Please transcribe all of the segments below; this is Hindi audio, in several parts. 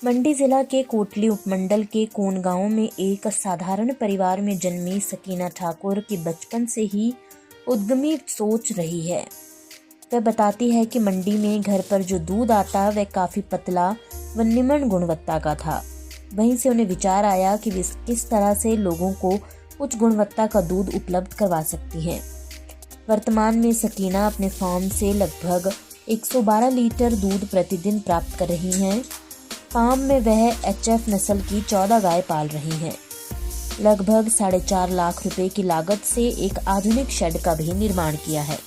मंडी जिला के कोटली उपमंडल के कोन गांव में एक साधारण परिवार में जन्मी सकीना ठाकुर की बचपन से ही उद्यमी सोच रही है। वह बताती है कि मंडी में घर पर जो दूध आता वह काफी पतला व निम्न गुणवत्ता का था। वहीं से उन्हें विचार आया कि वे किस तरह से लोगों को उच्च गुणवत्ता का दूध उपलब्ध करवा सकती हैं। वर्तमान में सकीना अपने फार्म से लगभग 112 लीटर दूध प्रतिदिन प्राप्त कर रही हैं। फार्म में वह HF नस्ल की 14 गाय पाल रही हैं। लगभग 4.5 लाख रुपए की लागत से एक आधुनिक शेड का भी निर्माण किया है।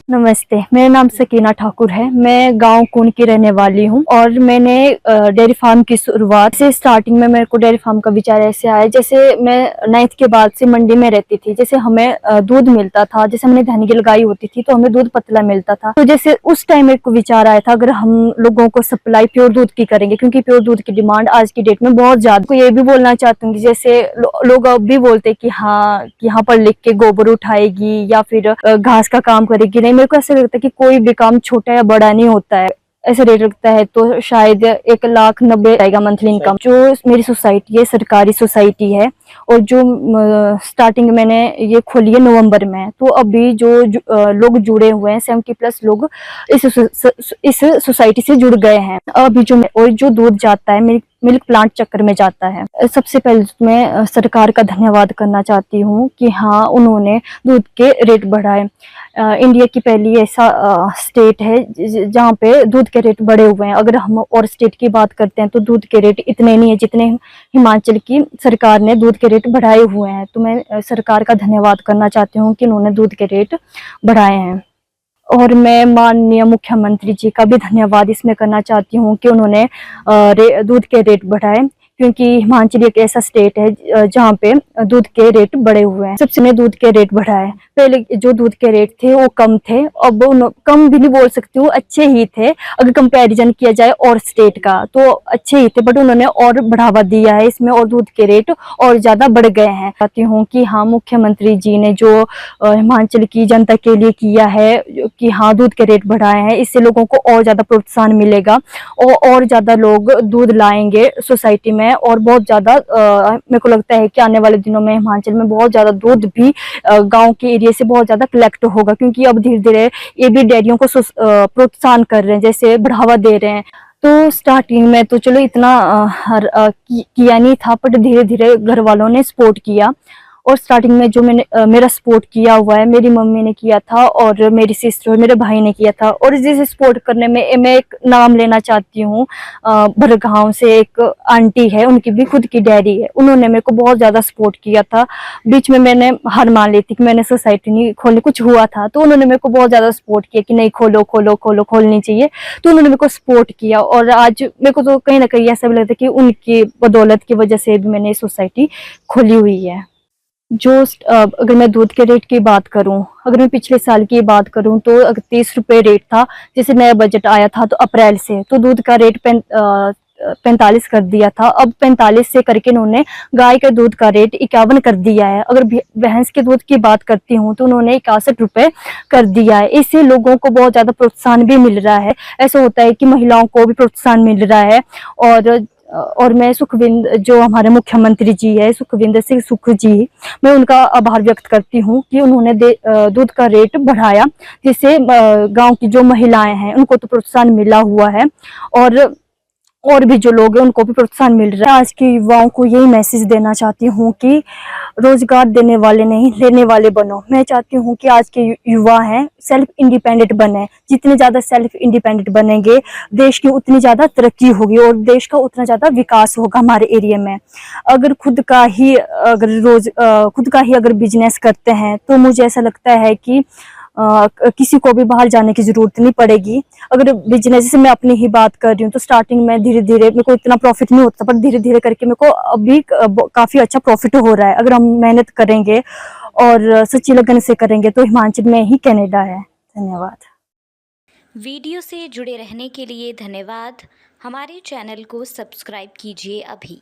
नमस्ते, मेरा नाम सकीना ठाकुर है। मैं गांव कून की रहने वाली हूं और मैंने डेयरी फार्म की शुरुआत से स्टार्टिंग में मेरे को डेयरी फार्म का विचार ऐसे आया, जैसे मैं 9th के बाद से मंडी में रहती थी। जैसे हमें दूध मिलता था, जैसे हमने धनगिल गाय होती थी तो हमें दूध पतला मिलता था। तो जैसे उस टाइम मेरे को विचार आया था, अगर हम लोगों को सप्लाई प्योर दूध की करेंगे, क्योंकि प्योर दूध की डिमांड आज की डेट में बहुत ज्यादा। ये भी बोलना चाहती हूँ कि जैसे लोग अब भी बोलते कि हाँ, यहाँ पर लिख के गोबर उठाएगी या फिर घास का काम करेगी। नहीं, मेरे को ऐसा लगता है कि कोई भी काम छोटा या बड़ा नहीं होता है। ऐसे रेट रखता है तो शायद 1,90,000 आएगा मंथली इनकम। जो मेरी सोसाइटी है सरकारी सोसाइटी है और जो स्टार्टिंग मैंने ये खोली है नवंबर में, तो अभी जो लोग जुड़े हुए हैं 70+ लोग इस सोसाइटी से जुड़ गए हैं। अभी जो दूध जाता है मिल्क प्लांट चक्कर में जाता है। सबसे पहले मैं सरकार का धन्यवाद करना चाहती हूँ कि हाँ, उन्होंने दूध के रेट बढ़ाए। इंडिया की पहली ऐसा स्टेट है जहाँ पे दूध के रेट बढ़े हुए हैं। अगर हम और स्टेट की बात करते हैं तो दूध के रेट इतने नहीं है जितने हिमाचल की सरकार ने दूध के रेट बढ़ाए हुए हैं। तो मैं सरकार का धन्यवाद करना चाहती हूँ कि उन्होंने दूध के रेट बढ़ाए हैं। और मैं माननीय मुख्यमंत्री जी का भी धन्यवाद इसमें करना चाहती हूँ कि उन्होंने दूध के रेट बढ़ाए, क्योंकि हिमाचल एक ऐसा स्टेट है जहाँ पे दूध के रेट बढ़े हुए हैं। सबसे ने दूध के रेट बढ़ाए। पहले जो दूध के रेट थे वो कम थे, अब कम भी नहीं बोल सकती हूँ, अच्छे ही थे। अगर कंपैरिजन किया जाए और स्टेट का तो अच्छे ही थे, बट उन्होंने और बढ़ावा दिया है इसमें और दूध के रेट और ज्यादा बढ़ गए हैं। चाहती हूँ कि हाँ, मुख्यमंत्री जी ने जो हिमाचल की जनता के लिए किया है कि हाँ, दूध के रेट बढ़ाए हैं, इससे लोगों को और ज्यादा प्रोत्साहन मिलेगा और ज्यादा लोग दूध लाएंगे सोसाइटी में। और बहुत ज्यादा मेरे को लगता है कि आने वाले दिनों में हिमाचल में बहुत ज्यादा दूध भी गांव के एरिया से बहुत ज्यादा कलेक्ट होगा, क्योंकि अब धीरे धीरे ये भी डेयरियों को प्रोत्साहन कर रहे हैं, जैसे बढ़ावा दे रहे हैं। तो स्टार्टिंग में तो चलो इतना किया नहीं था, बट धीरे धीरे घर वालों ने सपोर्ट किया। और स्टार्टिंग में जो मेरा सपोर्ट किया हुआ है, मेरी मम्मी ने किया था और मेरी सिस्टर और मेरे भाई ने किया था। और जिसे सपोर्ट करने में मैं एक नाम लेना चाहती हूँ। भरगांव से एक आंटी है, उनकी भी खुद की डेयरी है। उन्होंने मेरे को बहुत ज्यादा सपोर्ट किया था। बीच में मैंने हार मान ली थी कि मैंने सोसाइटी नहीं खोलनी, कुछ हुआ था, तो उन्होंने मेरे को बहुत ज्यादा सपोर्ट किया कि नहीं, खोलो खोलो खोलो, खोलनी चाहिए। तो उन्होंने मेरे को सपोर्ट किया और आज मेरे को तो कहीं ना कहीं ऐसा भी लगता है कि उनकी बदौलत की वजह से भी मैंने सोसाइटी खोली हुई है। अगर मैं दूध के रेट की बात करूं, अगर मैं पिछले साल की बात करूं तो 30 रुपए रेट था। जैसे नया बजट आया था तो अप्रैल से तो दूध का रेट 45 कर दिया था। अब 45 से करके उन्होंने गाय के दूध का रेट 51 कर दिया है। अगर भैंस के दूध की बात करती हूँ तो उन्होंने 61 रुपए कर दिया है। इससे लोगों को बहुत ज्यादा प्रोत्साहन भी मिल रहा है। ऐसा होता है कि महिलाओं को भी प्रोत्साहन मिल रहा है। और मैं सुखविंद, जो हमारे मुख्यमंत्री जी है सुखविंदर सिंह सुख जी, मैं उनका आभार व्यक्त करती हूँ कि उन्होंने दूध का रेट बढ़ाया, जिससे गांव की जो महिलाएं हैं उनको तो प्रोत्साहन मिला हुआ है और भी जो लोग हैं उनको भी प्रोत्साहन मिल रहा है। आज के युवाओं को यही मैसेज देना चाहती हूँ कि रोजगार देने वाले नहीं, लेने वाले बनो। मैं चाहती हूँ कि आज के युवा हैं सेल्फ इंडिपेंडेंट बने। जितने ज्यादा सेल्फ इंडिपेंडेंट बनेंगे, देश की उतनी ज्यादा तरक्की होगी और देश का उतना ज्यादा विकास होगा हमारे एरिया में। अगर खुद का ही अगर बिजनेस करते हैं तो मुझे ऐसा लगता है कि किसी को भी बाहर जाने की जरूरत नहीं पड़ेगी। अगर बिजनेस से मैं अपनी ही बात कर रही हूँ तो स्टार्टिंग में धीरे धीरे मेरे को इतना प्रॉफिट नहीं होता, पर धीरे धीरे करके मेरे को अभी काफी अच्छा प्रॉफिट हो रहा है। अगर हम मेहनत करेंगे और सच्ची लगन से करेंगे तो हिमाचल में ही कनाडा है। धन्यवाद। वीडियो से जुड़े रहने के लिए धन्यवाद। हमारे चैनल को सब्सक्राइब कीजिए अभी।